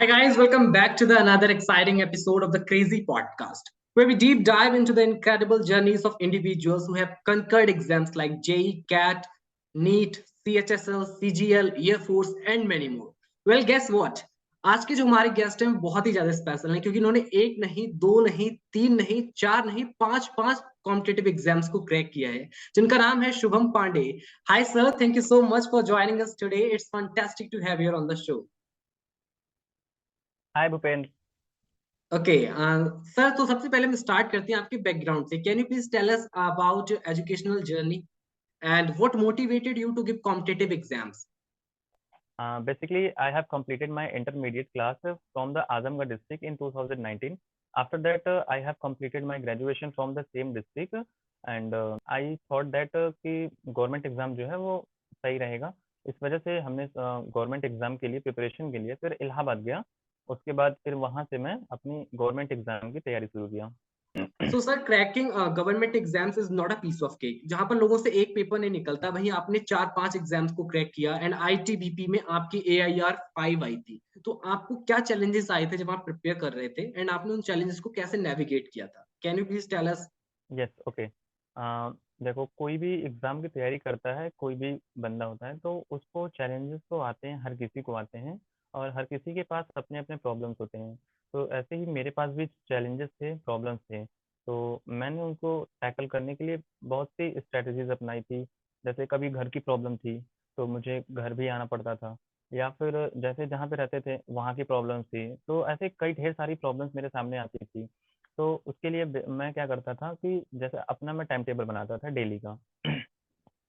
Hi guys, welcome back to the another exciting episode of the Crazy Podcast, where we deep dive into the incredible journeys of individuals who have conquered exams like JEE, CAT, NEET, CHSL, CGL, Air Force and many more. Well, guess what? आज के जो हमारे guest हैं वो बहुत ही ज्यादा special हैं क्योंकि इन्होंने एक नहीं, दो नहीं, तीन नहीं, चार नहीं, पांच पांच कॉम्पिटेटिव एग्जाम्स को क्रैक किया है, जिनका नाम है Shubham Pandey. Hi sir, thank you so much for joining us today. It's fantastic to have you on the show. Hi Bhupendra. Okay sir, तो सबसे पहले हम स्टार्ट करते हैं आपके बैकग्राउंड से. Can you please tell us about your educational journey and what motivated you to give competitive exams? Basically, I have completed my intermediate class from the Azamgarh district in 2019. After that, I have completed my graduation from the same district, and I thought that कि government exam जो है वो सही रहेगा. इस वजह से हमने गवर्नमेंट एग्जाम के लिए प्रिपरेशन के लिए फिर इलाहाबाद गया. उसके बाद फिर वहाँ से मैं अपनी गवर्नमेंट एग्जाम की तैयारी शुरू किया. So sir, cracking government exams is not a piece of cake. जहां पर लोगों से एक पेपर नहीं निकलता, वहीं आपने चार पांच एग्जाम्स को क्रैक किया एंड आईटीबीपी में आपकी AIR 5 आई थी. तो आपको क्या चैलेंजेस आए थे जब आप प्रिपेयर कर रहे थे एंड आपने उन चैलेंजेस को कैसे नेविगेट किया था? Can you please tell us? Yes, okay. देखो, कोई भी एग्ज़ाम की तैयारी करता है, कोई भी बंदा होता है, तो उसको चैलेंजेस तो आते हैं, हर किसी को आते हैं. और हर किसी के पास अपने अपने प्रॉब्लम्स होते हैं. तो ऐसे ही मेरे पास भी चैलेंजेस थे, प्रॉब्लम्स थे. तो मैंने उनको टैकल करने के लिए बहुत सी स्ट्रैटेजीज अपनाई थी. जैसे कभी घर की प्रॉब्लम थी, तो मुझे घर भी आना पड़ता था. या फिर जैसे जहाँ पे रहते थे वहाँ की प्रॉब्लम्स थी. तो ऐसे कई ढेर सारी प्रॉब्लम्स मेरे सामने आती थी. तो उसके लिए मैं क्या करता था कि जैसे अपना मैं टाइम टेबल बनाता था डेली का.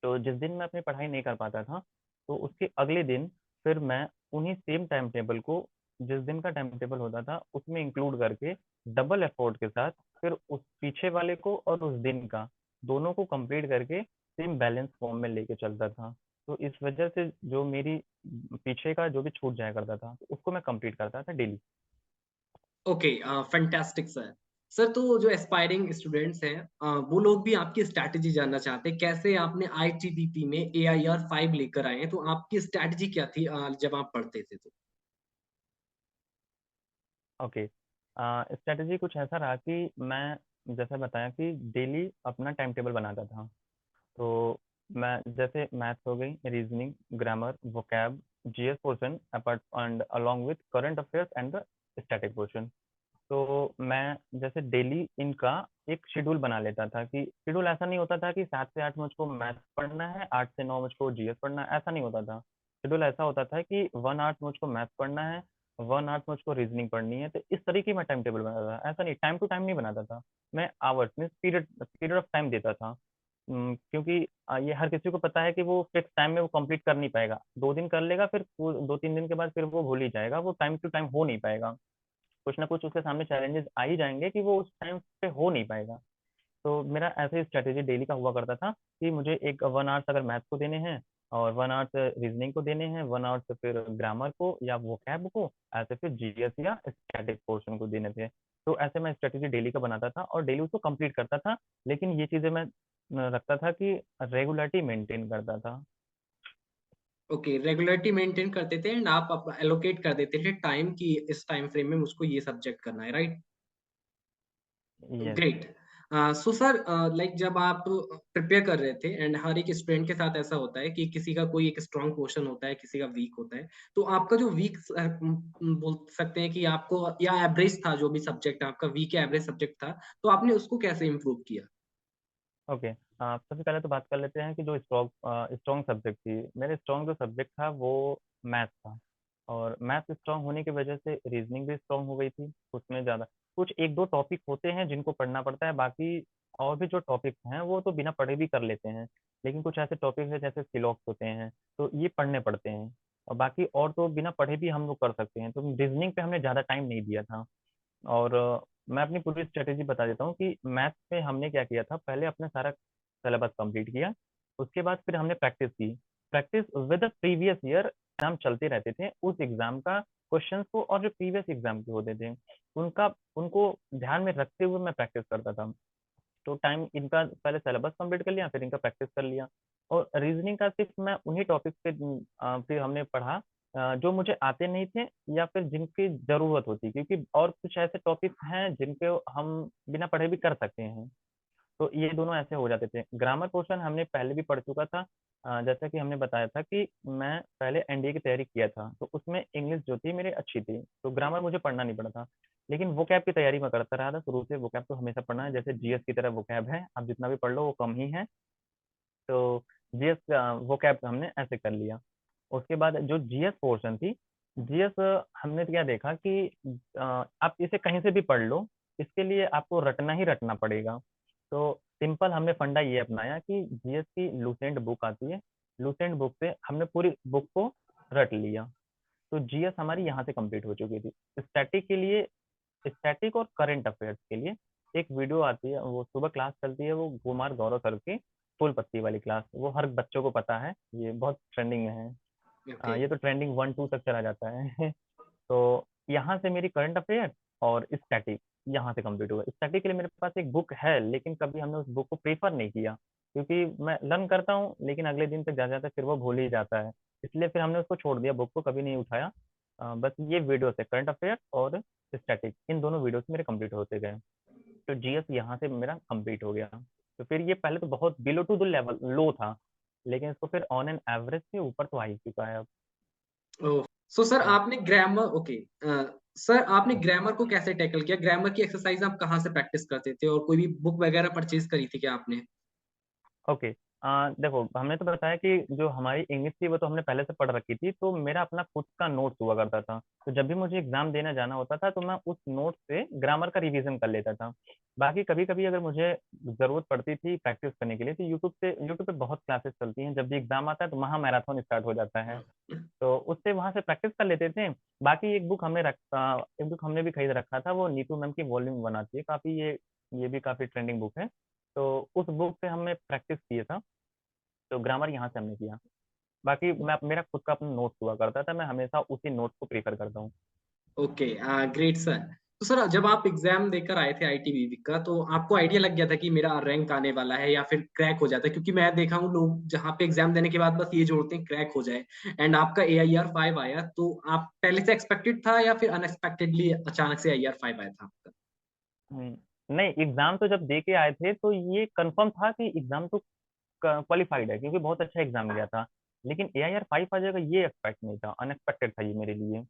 तो जिस दिन मैं अपनी पढ़ाई नहीं कर पाता था, तो उसके अगले दिन फिर मैं उन्हीं सेम टाइम टेबल को, जिस दिन का टाइम टेबल होता था उसमें इंक्लूड करके डबल एफर्ट के साथ फिर उस पीछे वाले को और उस दिन का दोनों को कंप्लीट करके सेम बैलेंस फॉर्म में लेके चलता था. तो इस वजह से जो मेरी पीछे का जो भी छूट जाया करता था, तो उसको मैं कंप्लीट करता था daily. Okay, fantastic sir. Sir, तो जो एस्पायरिंग स्टूडेंट्स हैं, वो लोग भी आपकी स्ट्रैटेजी जानना चाहते हैं. कैसे आपने आईटीबीपी में AIR 5 लेकर आए हैं? तो आपकी स्ट्रैटेजी क्या थी जब आप पढ़ते थे तो? ओके. स्ट्रैटेजी कुछ ऐसा रहा कि मैं, जैसा बताया कि डेली अपना टाइम टेबल बनाता था. तो मैं जैसे मैथ्स हो गई, reasoning, grammar, vocab, GS portion apart and along with current affairs and the static portion. तो मैं जैसे डेली इनका एक शेड्यूल बना लेता था. कि शेड्यूल ऐसा नहीं होता था कि 7 से 8 मुझको मैथ्स पढ़ना है, 8 से 9 मुझको जीएस पढ़ना है, ऐसा नहीं होता था. शेड्यूल ऐसा होता था कि 1 आवर मुझको मैथ्स पढ़ना है, 1 आवर मुझको रीजनिंग पढ़नी है. तो इस तरीके मैं टाइम टेबल बनाता था. ऐसा नहीं टाइम टू टाइम नहीं बनाता था. मैं hours mean period period of time देता था. क्योंकि ये हर किसी को पता है कि वो फिक्स टाइम में वो कंप्लीट कर नहीं पाएगा. 2 दिन कर लेगा, फिर 2-3 दिन के बाद फिर वो भूल ही जाएगा, वो टाइम टू टाइम हो नहीं पाएगा. कुछ ना कुछ उसके सामने चैलेंजेस आ ही जाएंगे कि वो उस टाइम पे हो नहीं पाएगा. तो मेरा ऐसे ही स्ट्रैटेजी डेली का हुआ करता था कि मुझे एक 1 आवर्स अगर मैथ्स को देने हैं, और 1 आवर्स रीजनिंग को देने हैं, 1 आवर्स फिर ग्रामर को या वोकैब को, ऐसे फिर जीएस या स्टैटिक पोर्शन को देने थे. तो ऐसे मैं स्ट्रैटेजी डेली का बनाता था और डेली उसको कंप्लीट करता था. लेकिन ये चीज़ें मैं रखता था कि रेगुलरिटी मेंटेन करता था. ओके, रेगुलरिटी मेंटेन करते थे एंड आप एलोकेट कर देते थे टाइम की, इस टाइम फ्रेम में मुझको ये सब्जेक्ट करना है, right? Yes. Great. So sir, like जब आप प्रिपेयर कर रहे थे एंड हर एक स्टूडेंट के साथ ऐसा होता है कि किसी का कोई एक स्ट्रांग पोर्शन होता है, किसी का वीक होता है. तो आपका जो वीक बोल सकते हैं कि आपको या एवरेज था, जो भी सब्जेक्ट आपका वीक या एवरेज सब्जेक्ट था, तो आपने उसको कैसे इम्प्रूव किया? ओके. सबसे पहले तो बात कर लेते हैं कि जो स्ट्रॉन्ग सब्जेक्ट थी. मेरे स्ट्रॉन्ग जो सब्जेक्ट था वो मैथ था. और मैथ स्ट्रॉन्ग होने की वजह से रीजनिंग भी स्ट्रॉन्ग हो गई थी. उसमें ज़्यादा कुछ एक दो टॉपिक होते हैं जिनको पढ़ना पड़ता है, बाकी और भी जो टॉपिक्स हैं वो तो बिना पढ़े भी कर लेते हैं. लेकिन कुछ ऐसे टॉपिक्स हैं जैसे सिलॉक्स होते हैं, तो ये पढ़ने पड़ते हैं. और बाकी और तो बिना पढ़े भी हम लोग कर सकते हैं. तो रीजनिंग पे हमने ज़्यादा टाइम नहीं दिया था. और मैं अपनी पूरी स्ट्रेटेजी बता देता हूँ कि मैथ में हमने क्या किया था. पहले अपना सारा सिलेबस कंप्लीट किया. उसके बाद फिर हमने प्रैक्टिस की. Practice with the previous year exam चलते रहते थे. उस एग्जाम का क्वेश्चंस को और जो प्रीवियस एग्जाम के होते थे उनका उनको ध्यान में रखते हुए मैं प्रैक्टिस करता था. तो टाइम इनका पहले सिलेबस कंप्लीट कर लिया, फिर इनका प्रैक्टिस कर लिया. और रीजनिंग का सिर्फ मैं उन्हीं टॉपिक पे फिर हमने पढ़ा जो मुझे आते नहीं थे या फिर जिनकी ज़रूरत होती, क्योंकि और कुछ ऐसे टॉपिक्स हैं जिनके हम बिना पढ़े भी कर सकते हैं। तो ये दोनों ऐसे हो जाते थे। ग्रामर पोर्शन हमने पहले भी पढ़ चुका था। जैसा कि हमने बताया था कि मैं पहले एनडीए की तैयारी किया था, तो उसमें इंग्लिश जो थी मेरी अच्छी थी, तो ग्रामर मुझे पढ़ना नहीं पड़ा था। लेकिन वोकैब की तैयारी मैं करता रहा था शुरू से। वोकैब तो हमेशा पढ़ना है, जैसे जीएस की तरह वोकैब है, आप जितना भी पढ़ लो वो कम ही है। तो जीएस वोकैब हमने ऐसे कर लिया। उसके बाद जो जीएस पोर्शन थी, जीएस हमने क्या देखा कि आप इसे कहीं से भी पढ़ लो, इसके लिए आपको रटना ही रटना पड़ेगा। तो सिंपल हमने फंडा ये अपनाया कि जीएस की लूसेंट बुक आती है, लूसेंट बुक से हमने पूरी बुक को रट लिया। तो जीएस हमारी यहाँ से कंप्लीट हो चुकी थी। स्टैटिक के लिए, स्टैटिक और करंट अफेयर्स के लिए एक वीडियो आती है, वो सुबह क्लास चलती है, वो कुमार गौरव सर की फूल पत्ती वाली क्लास, वो हर बच्चों को पता है, ये बहुत ट्रेंडिंग में है। ओके। ये तो ट्रेंडिंग 1 2 तक चला जाता है। तो यहाँ से मेरी करंट अफेयर और स्टैटिक यहाँ से कंप्लीट हुआ। स्टैटिक के लिए मेरे पास एक बुक है, लेकिन कभी हमने उस बुक को प्रेफर नहीं किया, क्योंकि मैं लर्न करता हूँ लेकिन अगले दिन तक जाते जाते फिर वो भूल ही जाता है। इसलिए फिर हमने उसको छोड़ दिया, बुक को कभी नहीं उठाया। बस ये वीडियो से करंट अफेयर और स्टैटिक, इन दोनों वीडियो से मेरे कंप्लीट होते गए। तो जीएस यहाँ से मेरा कंप्लीट हो गया। तो फिर ये पहले तो बहुत below to the level low था, लेकिन इसको फिर ऑन एन एवरेज से ऊपर तो आ ही चुका है अब। ओह! सो सर तो आपने ग्रामर ओके सर आपने ग्रामर को कैसे टैकल किया? ग्रामर की एक्सरसाइज़ आप कहाँ से प्रैक्टिस करते थे और कोई भी बुक वगैरह परचेज़ करी थी क्या आपने? ओके, देखो हमने तो बताया कि जो हमारी इंग्लिश थी वो तो हमने पहले से पढ़ रखी थी, तो मेरा अपना खुद का नोट्स हुआ करता था। तो जब भी मुझे एग्जाम देने जाना होता था तो मैं उस नोट से ग्रामर का रिवीजन कर लेता था। बाकी कभी कभी अगर मुझे ज़रूरत पड़ती थी प्रैक्टिस करने के लिए, तो यूट्यूब पे बहुत क्लासेस चलती हैं। जब भी एग्जाम आता है तो वहाँ मैराथन स्टार्ट हो जाता है, तो उससे वहाँ से प्रैक्टिस कर लेते थे। बाकी एक बुक हमने भी खरीद रखा था, वो नीतू मैम की वॉल्यूम 1 आती है, काफ़ी ये भी काफ़ी ट्रेंडिंग बुक है। तो उस बुक से हमने प्रैक्टिस किया था, तो ग्रामर यहाँ से हमने किया। बाकी मैं मेरा खुद का अपना नोट्स हुआ करता था, मैं हमेशा उसी नोट्स को प्रेफ़र करता हूँ। Okay great sir. तो सर जब आप एग्ज़ाम देकर आए थे आईटीबीपी का तो आपको आइडिया लग गया था कि मेरा रैंक आने वाला है या फिर क्रैक हो जाता है? क्योंकि मैं देखा हूँ लोग जहाँ पे एग्ज़ाम देने के बाद बस ये जोड़ते हैं क्रैक हो जाए एंड आपका एआईआर 5 आया तो आप पहले से एक्सपेक्टेड था या फिर अनएक्सपेक्टेडली अचानक से एआईआर 5 आया था आपका? हुँ, नहीं, एग्ज़ाम तो जब दे के आए थे तो ये कन्फर्म था कि एग्ज़ाम तो क क्वालिफ़ाइड है, क्योंकि बहुत अच्छा एग्ज़ाम गया था। लेकिन एआईआर 5 आ जाएगा ये एक्सपेक्ट नहीं था, अनएक्सपेक्टेड था ये मेरे लिए।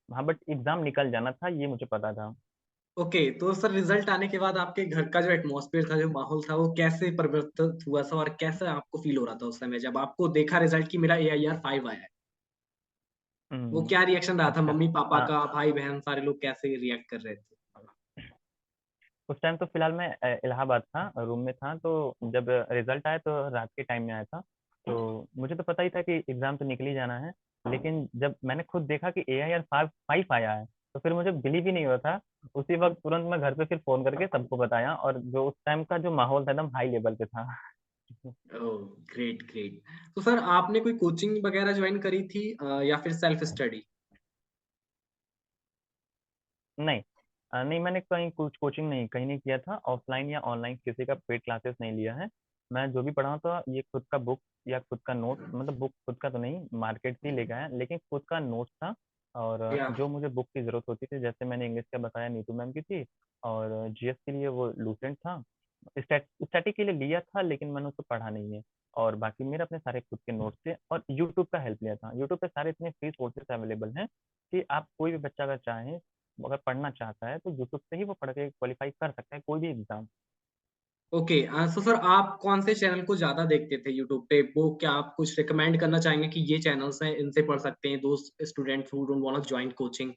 हाँ, बट एग्ज़ाम निकल जाना था ये मुझे पता था। ओके, तो सर रिज़ल्ट आने के बाद आपके घर का जो एटमॉस्फियर था, जो माहौल था, वो कैसे परिवर्तित हुआ था और कैसा आपको फ़ील हो रहा था उस समय जब आपको देखा रिज़ल्ट कि मेरा एआईआर 5 आया है? वो हुँ, क्या रिएक्शन रहा था अच्छा। मम्मी-पापा अ का, भाई-बहन सारे लोग कैसे रिएक्ट कर रहे थे? उस टाइम तो फिलहाल मैं इलाहाबाद था, रूम में था, तो जब रिज़ल्ट आया तो रात के टाइम में आया था। तो मुझे तो पता ही था कि एग्ज़ाम तो निकल ही जाना है, लेकिन जब मैंने खुद देखा कि एआईआर 5 आया है, तो फिर मुझे बिलीव ही नहीं हो रहा था। उसी वक़्त तुरंत मैं घर पे फिर फ़ोन करके सबको बताया, और जो उस टाइम का जो माहौल था एकदम हाई लेवल पे था। ओह! Great, great. तो सर आपने कोई कोचिंग वगैरह जॉइन करी थी या फिर सेल्फ स्टडी? नहीं, नहीं, मैंने कहीं कुछ कोचिंग नहीं कहीं नहीं किया था, ऑफ़लाइन या ऑनलाइन किसी का पेड क्लासेस नहीं लिया है। मैं जो भी पढ़ा हूँ तो ये खुद का बुक या खुद का नोट, मतलब बुक खुद का तो नहीं, मार्केट से ही लेके आया, लेकिन खुद का नोट्स था। और या जो मुझे बुक की ज़रूरत होती थी, जैसे मैंने इंग्लिश का बताया नीतू मैम की थी, और जीएस के लिए वो लूसेंट था। स्टैटिक के लिए लिया था लेकिन मैंने उसको पढ़ा नहीं है। और बाकी मेरे अपने सारे खुद के नोट्स थे, और यूट्यूब का हेल्प लिया था। यूट्यूब पे सारे इतने फ्री सोर्सेज़ अवेलेबल हैं कि आप कोई भी बच्चा अगर चाहे, अगर पढ़ना चाहता है तो यूट्यूब से ही वो पढ़ के क्वालिफाई कर सकता है कोई भी एग्जाम। ओके सो सर आप कौन से चैनल को ज़्यादा देखते थे यूट्यूब पे? वो क्या आप कुछ रिकमेंड करना चाहेंगे कि ये चैनल्स हैं, इनसे पढ़ सकते हैं दोस्त students who don't want to join coaching?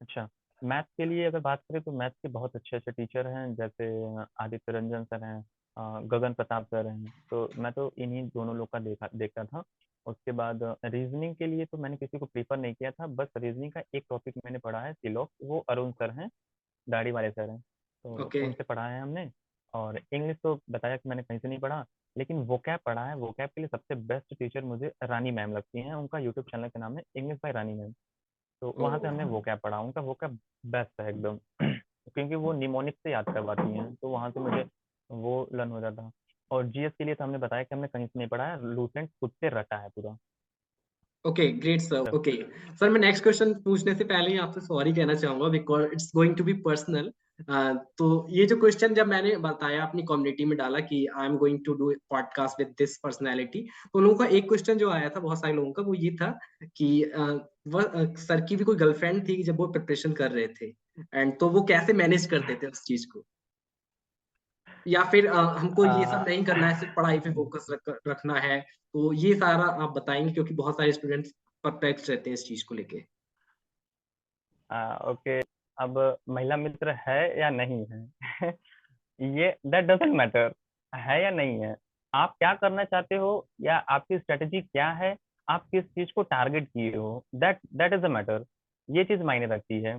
अच्छा, मैथ्स के लिए अगर बात करें तो मैथ्स के बहुत अच्छे अच्छे टीचर हैं, जैसे आदित्य रंजन सर हैं, गगन प्रताप सर हैं, तो मैं तो इन्हीं दोनों लोग का देखता था। उसके बाद रीजनिंग के लिए तो मैंने किसी को प्रीफर नहीं किया था, बस रीजनिंग का एक टॉपिक मैंने पढ़ा है सिलोक, वो अरुण सर हैं, दाढ़ी वाले सर हैं, तो ओके, उनसे पढ़ा है हमने। और इंग्लिश तो बताया कि मैंने कहीं से नहीं पढ़ा, लेकिन वोकैब पढ़ा है। वोकैब के लिए सबसे बेस्ट टीचर मुझे रानी मैम लगती हैं, उनका यूट्यूब चैनल का नाम है इंग्लिश बाय रानी मैम। तो वहाँ से हमने ओह! वोकैब पढ़ा, उनका वोकैब बेस्ट है एकदम। क्योंकि वो निमोनिक से याद करवाती हैं, तो वहाँ से मुझे वो लर्न हो जाता। और जीएस के लिए तो हमने बताया कि हमने कहीं से नहीं पढ़ा है, लूसेंट खुद से रटा है पूरा। Okay great sir. Okay sir, मैं नेक्स्ट क्वेश्चन पूछने से पहले ही आपसे सॉरी कहना चाहूंगा because it's going to be personal. तो ये जो क्वेश्चन जब मैंने बताया अपनी कम्युनिटी में डाला कि I am going to do podcast with this personality, तो लोगों का एक क्वेश्चन जो आया था बहुत सारे लोगों का, वो ये था कि वह सर की भी कोई गर्लफ्रेंड थी जब वो प्रिपरेशन कर रहे थे, एंड तो वो कैसे मैनेज करते थे उस चीज को, या फिर हमको ये सब आ, नहीं करना है, सिर्फ पढ़ाई पे फोकस रखना है। तो ये सारा आप बताएंगे क्योंकि बहुत सारे स्टूडेंट्स परप्लेक्स रहते हैं इस चीज को लेके। ओके, अब महिला मित्र है या नहीं है ये दैट डजंट मैटर, है या नहीं है। आप क्या करना चाहते हो या आपकी स्ट्रेटेजी क्या है, आप किस चीज को टारगेट किए हो, that that is a matter. ये चीज मायने रखती है।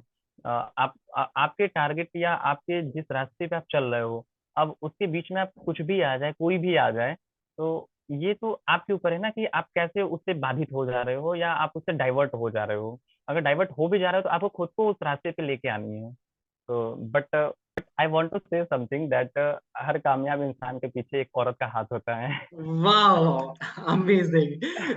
आपके टारगेट या आपके जिस रास्ते पे आप चल रहे हो, अब उसके बीच में आप कुछ भी आ जाए, कोई भी आ जाए, तो ये तो आपके ऊपर है ना कि आप कैसे उससे बाधित हो जा रहे हो या आप उससे डाइवर्ट हो जा रहे हो। अगर डाइवर्ट हो भी जा रहे हो तो आपको खुद को उस रास्ते पे लेके आनी है। तो but I want to say something that हर कामयाब इंसान के पीछे एक औरत का हाथ होता है। Wow, amazing.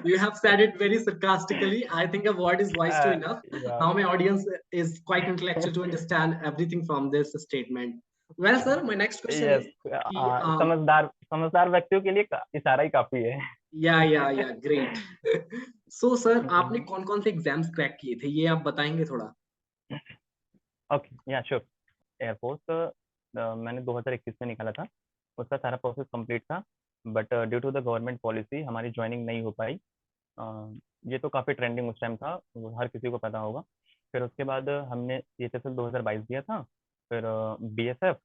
You have said it very sarcastically. I think a word is wise to enough. या Now my audience is quite intellectual to understand everything from this statement. Well, sir, my next question yes, is कि समझदार समझदार व्यक्तियों के लिए इशारा ही काफी है। या ग्रेट। सो सर, आपने कौन कौन से एग्जाम्स क्रैक किए थे, ये आप बताएंगे थोड़ा। ओके या श्योर। एयरफोर्स मैंने 2021 में निकाला था, उसका सारा प्रोसेस कंप्लीट था, but due to the government policy हमारी ज्वाइनिंग नहीं हो पाई। ये तो काफ़ी ट्रेंडिंग उस टाइम था, वो हर किसी को पता होगा। फिर उसके बाद हमने सीएचएसएल 2022 दिया था, फिर बीएसएफ,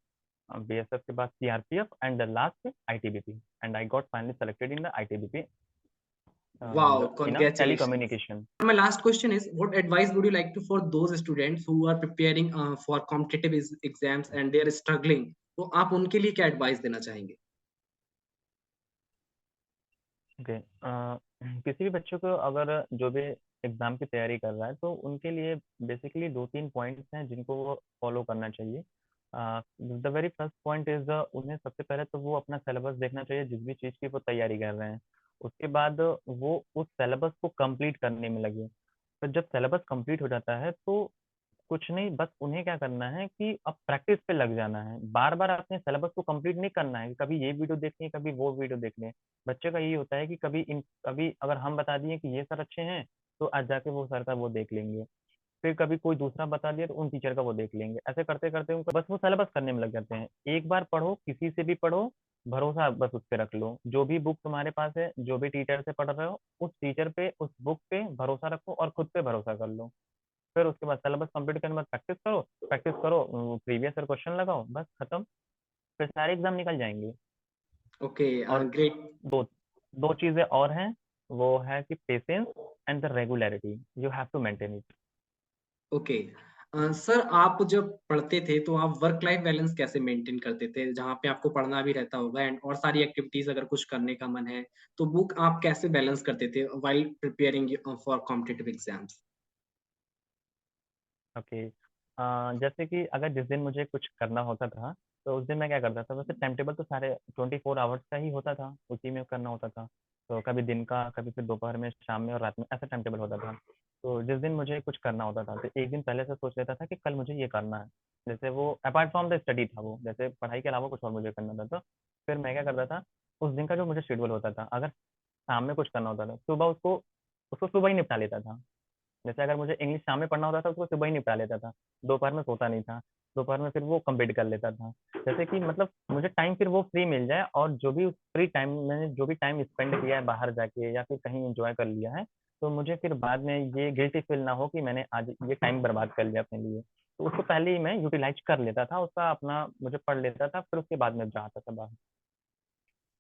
बीएसएफ के बाद CRPF and the last ITBP, and I got finally selected in the ITBP Wow, in a congratulations. telecommunication. My last question is, what advice would you like to for those students who are preparing for competitive exams and they are struggling? तो आप उनके लिए क्या advice देना चाहेंगे? Okay, किसी भी बच्चों को अगर जो भी एग्जाम की तैयारी कर रहा है तो उनके लिए बेसिकली दो तीन पॉइंट्स हैं जिनको वो फॉलो करना चाहिए। The very first point is उन्हें सबसे पहले तो वो अपना सिलेबस देखना चाहिए जिस भी चीज़ की वो तैयारी कर रहे हैं। उसके बाद वो उस सिलेबस को कंप्लीट करने में लगे। तो जब सिलेबस कंप्लीट हो जाता है तो कुछ नहीं, बस उन्हें क्या करना है कि अब प्रैक्टिस पे लग जाना है। बार बार अपने सिलेबस को कंप्लीट नहीं करना है कि कभी ये वीडियो देखनी है, कभी वो वीडियो देखनी है। बच्चे का यही होता है कि कभी अगर हम बता दिए कि ये सर अच्छे हैं तो आज जाके वो सर का वो देख लेंगे, फिर कभी कोई दूसरा बता दिया तो उन टीचर का वो देख लेंगे। ऐसे करते करते उनको बस वो सिलेबस करने में लग जाते हैं। एक बार पढ़ो, किसी से भी पढ़ो, भरोसा बस उस पर रख लो। जो भी बुक तुम्हारे पास है, जो भी टीचर से पढ़ रहे हो, उस टीचर पे, उस बुक पे भरोसा रखो और खुद पे भरोसा कर लो। फिर उसके बाद सिलेबस कंप्लीट करने के बाद प्रैक्टिस करो, प्रीवियस ईयर क्वेश्चन लगाओ, बस खत्म। फिर सारे एग्जाम निकल जाएंगे। ओके और ग्रेट। दो दो चीजें और हैं, वो है कि patience and the regularity, you have to maintain it. Okay sir, आप जब पढ़ते थे तो आप वर्क लाइफ बैलेंस कैसे मेंटेन करते थे, जहाँ पे आपको पढ़ना भी रहता होगा एंड और सारी एक्टिविटीज अगर कुछ करने का मन है, तो बुक आप कैसे बैलेंस करते थे while preparing for competitive exams? Okay, जैसे कि अगर जिस दिन मुझे कुछ करना होता था तो उस दिन मैं क्या करता था, वैसे टाइम टेबल तो सारे 24 आवर्स का ही होता था, उसी में करना होता था। तो कभी दिन का, कभी फिर दोपहर में, शाम में और रात में, ऐसा टाइम टेबल होता था। तो जिस दिन मुझे कुछ करना होता था तो एक दिन पहले से सोच लेता था कि कल मुझे ये करना है। जैसे वो अपार्ट फ्रॉम द स्टडी था, वो जैसे पढ़ाई के अलावा कुछ और मुझे करना था, तो फिर मैं क्या करता था, उस दिन का जो मुझे शेड्यूल होता था, अगर शाम में कुछ करना होता था, सुबह उसको उसको सुबह ही निपटा लेता था। जैसे अगर मुझे इंग्लिश शाम में पढ़ना होता था उसको सुबह ही निपटा लेता था, दोपहर में सोता नहीं था, दोपहर में फिर वो कंप्लीट कर लेता था। जैसे कि मतलब मुझे टाइम फिर वो फ्री मिल जाए, और जो भी फ्री टाइम मैंने जो भी टाइम स्पेंड किया है बाहर जाके या फिर कहीं एंजॉय कर लिया है, तो मुझे फिर बाद में ये गिल्टी फील ना हो कि मैंने आज ये टाइम बर्बाद कर लिया अपने लिए। तो उसको पहले ही मैं यूटिलाइज कर लेता था उसका, अपना मुझे पढ़ लेता था, फिर उसके बाद में जाता था बाहर।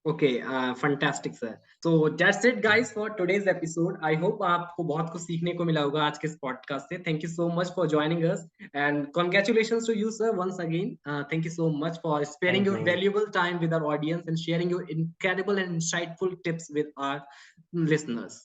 Okay, fantastic sir. So that's it guys for today's episode. I hope आपको बहुत कुछ सीखने को मिला होगा आज के इस podcast से. Thank you so much for joining us and congratulations to you sir once again. Thank you so much for sparing thank your you. valuable time with our audience and sharing your incredible and insightful tips with our listeners.